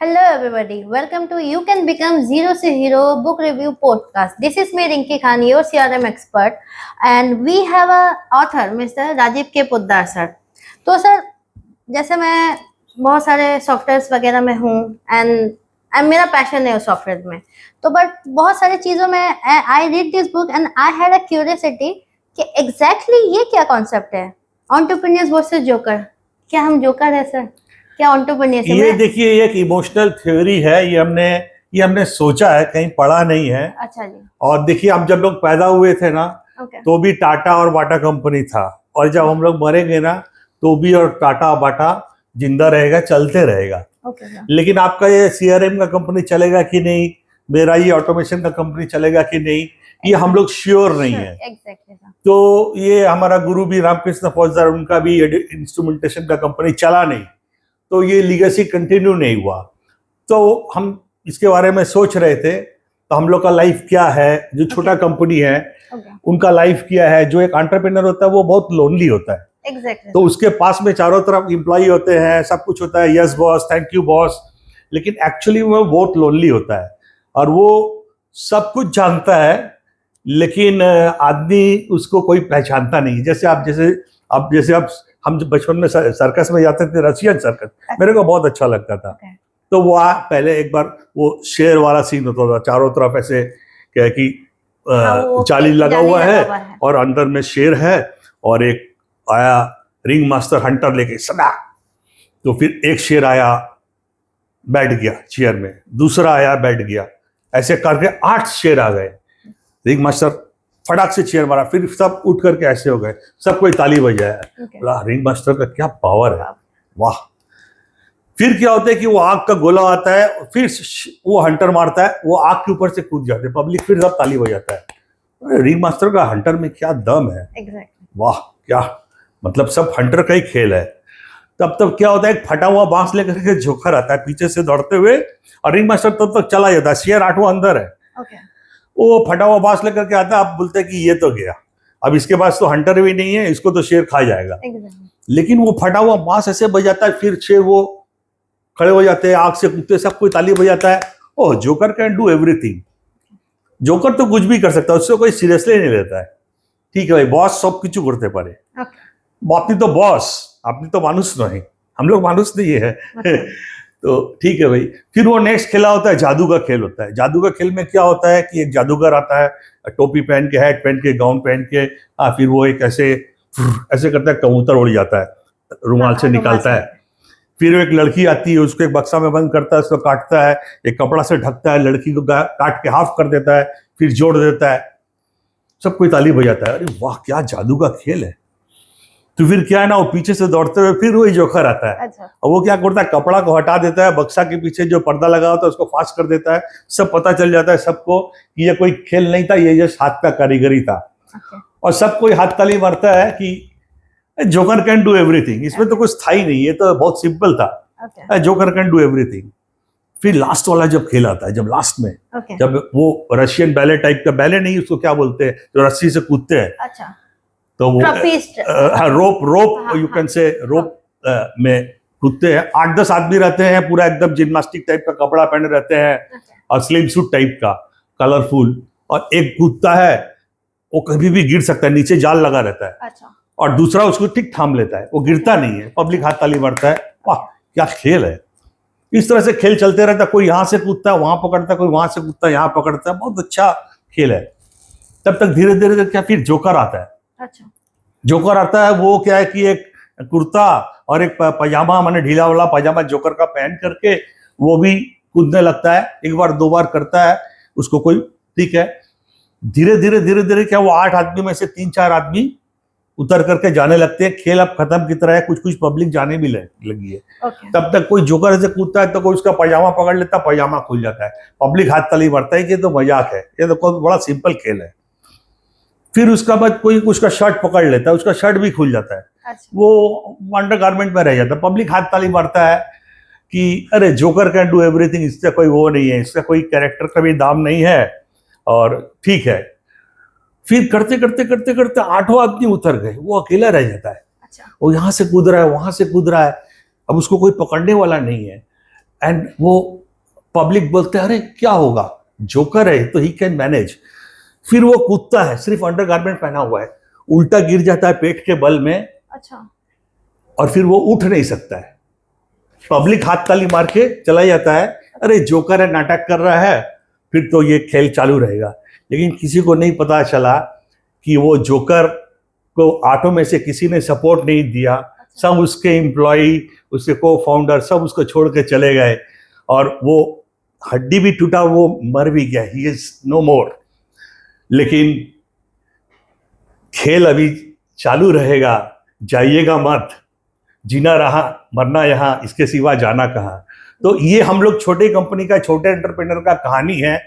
Hello, everybody. Welcome to You Can Become Zero to Hero book review podcast. This is me, Rinki Khan, your CRM expert, and we have a author, Mr. Rajiv K. Poddar sir. तो sir, जैसे मैं बहुत सारे softwares वगैरह में हूँ and मेरा passion है उस सॉफ्टवेयर में, तो बट बहुत सारी चीज़ों में I read this book and I had a curiosity कि एग्जैक्टली ये क्या कॉन्सेप्ट है, एंटरप्रेन्योर्स वर्सेस जोकर. क्या हम जोकर है सर? क्या एंटरप्रेन्योर्स है? ये देखिए, ये एक इमोशनल थ्योरी है. ये हमने सोचा है, कहीं पढ़ा नहीं है. अच्छा जी. और देखिए, हम जब लोग पैदा हुए थे ना, तो भी टाटा और बाटा कंपनी था, और जब हम लोग मरेंगे ना, तो भी और टाटा और बाटा जिंदा रहेगा, चलते रहेगा. लेकिन आपका ये सीआरएम का कंपनी चलेगा कि नहीं, मेरा ये ऑटोमेशन का कंपनी चलेगा कि नहीं, ये हम लोग श्योर नहीं है. तो ये हमारा गुरु भी रामकृष्ण फौजदार, उनका भी इंस्ट्रूमेंटेशन का कंपनी चला नहीं, तो ये लीगेसी कंटिन्यू नहीं हुआ. तो हम इसके बारे में सोच रहे थे, तो हम लोग का लाइफ क्या है, जो छोटा कंपनी है उनका लाइफ क्या है. जो एक एंटरप्रेन्योर होता है वो बहुत लोनली होता है. तो उसके पास में चारों तरफ एम्प्लॉय होते हैं, सब कुछ होता है, yes boss, thank you boss, लेकिन एक्चुअली वो बहुत लोनली होता है. और वो सब कुछ जानता है, लेकिन आदमी उसको कोई पहचानता नहीं. जैसे आप हम जब बचपन में सर्कस में जाते थे, रशियन सर्कस, मेरे को बहुत अच्छा लगता था. तो वो पहले एक बार वो शेर वाला सीन होता था, चारों तरफ ऐसे क्या कि जाली लगा हुआ है और अंदर में शेर है, और एक आया रिंग मास्टर हंटर लेके सदा. तो फिर एक शेर आया, बैठ गया चेयर में, दूसरा आया, बैठ गया, ऐसे करके 8 शेर आ गए. रिंग मास्टर फटाक से चेयर मारा, फिर सब उठ करके ऐसे हो गए, सब कोई ताली बजाया. बोला रिंग मास्टर का क्या पावर है, वाह. फिर क्या होता है कि वो आग का गोला आता है, फिर वो हंटर मारता है, वो आग के ऊपर से कूद जाते हैं, पब्लिक फिर सब ताली बजाता है. रिंग मास्टर का हंटर में क्या दम है, वाह. क्या मतलब, सब हंटर का ही खेल है. तब क्या होता है, एक फटा हुआ बांस लेकर के जोकर आता है पीछे से दौड़ते हुए, और रिंग मास्टर तब तक चला जाता है, शेर 8वां अंदर है. वो फटा हुआ बांस लेकर के आता है, आप बोलते हैं कि ये तो गया, अब इसके पास तो हंटर भी नहीं है, इसको तो शेर खा जाएगा. लेकिन वो फटा हुआ बांस ऐसे बजाता है, फिर शेर वो खड़े हो जाते हैं, आग से कूदते, सब कोई ताली बजाता है. Oh, joker can do everything. Joker तो कुछ भी कर सकता है, उससे कोई सीरियसली नहीं लेता है. ठीक है भाई, बॉस सब কিছু করতে পারে. আপনি तो बॉस, আপনি तो मानुष नहीं, हम लोग मानुष नहीं है. तो ठीक है भाई. फिर वो नेक्स्ट खेला होता है, जादू का खेल होता है. जादू का खेल में क्या होता है कि एक जादूगर आता है, टोपी पहन के, हैट पहन के, गाउन पहन के, फिर वो एक ऐसे करता है, कबूतर उड़ जाता है, रुमाल से निकालता है. फिर एक लड़की आती है, उसको एक बक्सा में बंद करता है, उसको काटता है, एक कपड़ा से ढकता है, लड़की को काट के हाफ कर देता है, फिर जोड़ देता है, सब कोई ताली बजाता है. अरे वाह, क्या जादू का खेल है. तो फिर क्या है ना, वो पीछे से दौड़ते हुए फिर वही जोकर आता है. और वो क्या करता है, कपड़ा को हटा देता है, बक्सा के पीछे जो पर्दा लगा होता है उसको फास्ट कर देता है. सब पता चल जाता है सबको कि ये कोई खेल नहीं था, ये जस्ट हाथ का कारीगरी था. और सब कोई हाथ ताली मारता है कि जोकर कैन डू एवरीथिंग. इसमें तो कुछ था ही नहीं, ये तो बहुत सिंपल था, जोकर कैन डू एवरीथिंग. फिर लास्ट वाला जब खेल आता है, जब लास्ट में जब वो रशियन बैले टाइप का, बैले नहीं उसको क्या बोलते हैं, जो रस्सी से कूदते हैं, तो वो रोप यू कैन से, रोप में कूदते हैं. 8-10 आदमी रहते हैं, पूरा एकदम जिम्नास्टिक टाइप का कपड़ा पहने रहते हैं, और स्लिम सूट टाइप का कलरफुल. और एक कूदता है, वो कभी भी गिर सकता है, नीचे जाल लगा रहता है. और दूसरा उसको ठीक थाम लेता है, वो गिरता नहीं है, पब्लिक हाथ ताली मारता है. वाह, क्या खेल है. इस तरह से खेल चलते रहता है, कोई यहाँ से कूदता है वहां पकड़ता है, कोई वहां से कूदता है यहाँ पकड़ता है. बहुत अच्छा खेल है. तब तक धीरे धीरे क्या, फिर जोकर आता है. जोकर आता है, वो क्या है कि एक कुर्ता और एक पजामा, माने ढीला वाला पजामा जोकर का पहन करके वो भी कूदने लगता है. 1 बार 2 बार करता है उसको कोई, ठीक है. धीरे धीरे क्या, वो 8 आदमी में से 3-4 आदमी उतर करके जाने लगते हैं. खेल अब खत्म की तरह है, कुछ पब्लिक जाने भी लगी है. तब तक कोई जोकर ऐसे कूदता है तो कोई उसका पजामा पकड़ लेता है, पजामा खुल जाता है, पब्लिक हाथ ताली मारता है कि ये तो मजाक है, ये तो कोई बड़ा सिंपल खेल है. फिर उसका बाद कोई उसका शर्ट पकड़ लेता है, उसका शर्ट भी खुल जाता है, वो अंडरगारमेंट में रह जाता है, पब्लिक हाथ ताली मारता है कि अरे जोकर कैन डू एवरीथिंग, इससे कोई वो नहीं है, इसका कोई कैरेक्टर का भी दाम नहीं है, और ठीक है. फिर करते 8वां आदमी उतर गए, वो अकेला रह जाता है. वो यहाँ से कूद रहा है, वहां से कूद रहा है, अब उसको कोई पकड़ने वाला नहीं है. एंड वो पब्लिक बोलते हैं अरे क्या होगा, जोकर है तो ही कैन मैनेज। फिर वो कूदता है, सिर्फ अंडरगारमेंट पहना हुआ है, उल्टा गिर जाता है पेट के बल में, अच्छा, और फिर वो उठ नहीं सकता है। पब्लिक हाथ ताली मार के चला जाता है, अरे जोकर है, नाटक कर रहा है, फिर तो ये खेल चालू रहेगा। लेकिन किसी को नहीं पता चला कि वो जोकर को ऑटो में से किसी ने सपोर्ट नहीं दिया, सब उसके एम्प्लॉई, उसके को फाउंडर सब उसको छोड़ के चले गए, और वो हड्डी भी टूटा, वो मर भी गया, ही इज नो मोर। लेकिन खेल अभी चालू रहेगा, जाइएगा मत, जीना रहा मरना यहाँ, इसके सिवा जाना कहाँ। तो ये हम लोग छोटे कंपनी का, छोटे एंटरप्रेन्योर का कहानी है,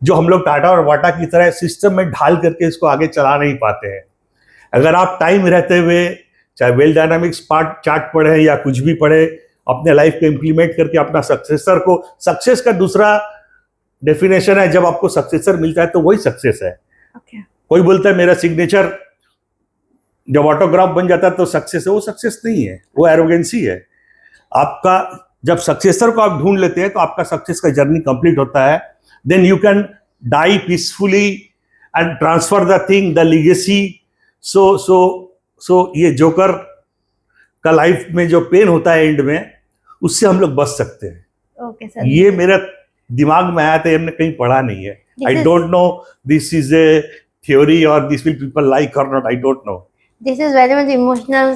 जो हम लोग टाटा और वाटा की तरह सिस्टम में ढाल करके इसको आगे चला नहीं पाते हैं। अगर आप टाइम रहते हुए चाहे वेल डायनामिक्स चार्ट पढ़े या कुछ भी पढ़े, अपने लाइफ को इम्प्लीमेंट करके अपना सक्सेसर को, सक्सेस का दूसरा डेफिनेशन है, जब आपको सक्सेसर मिलता है तो वही सक्सेस है। कोई बोलता है मेरा सिग्नेचर जब ऑटोग्राफ बन जाता है तो सक्सेस है, वो सक्सेस नहीं है, वो एरोगेंसी है। आपका जब सक्सेसर को आप ढूंढ लेते हैं तो आपका सक्सेस का जर्नी कंप्लीट होता है। Then you can die peacefully and transfer the thing, the legacy. So ये जोकर का लाइफ में जो पेन होता है एंड में, उससे हम लोग बच सकते हैं। ओके सर, ये मेरा दिमाग में आया था, हमने कहीं पढ़ा नहीं है। I don't know this is a theory or this will people like or not, I don't know. This is very much emotional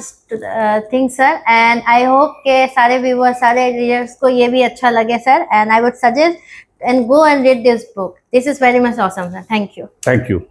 thing sir, and I hope के सारे viewers, सारे readers को ये भी अच्छा लगे sir, and I would suggest and go and read this book. This is very much awesome sir. Thank you. Thank you.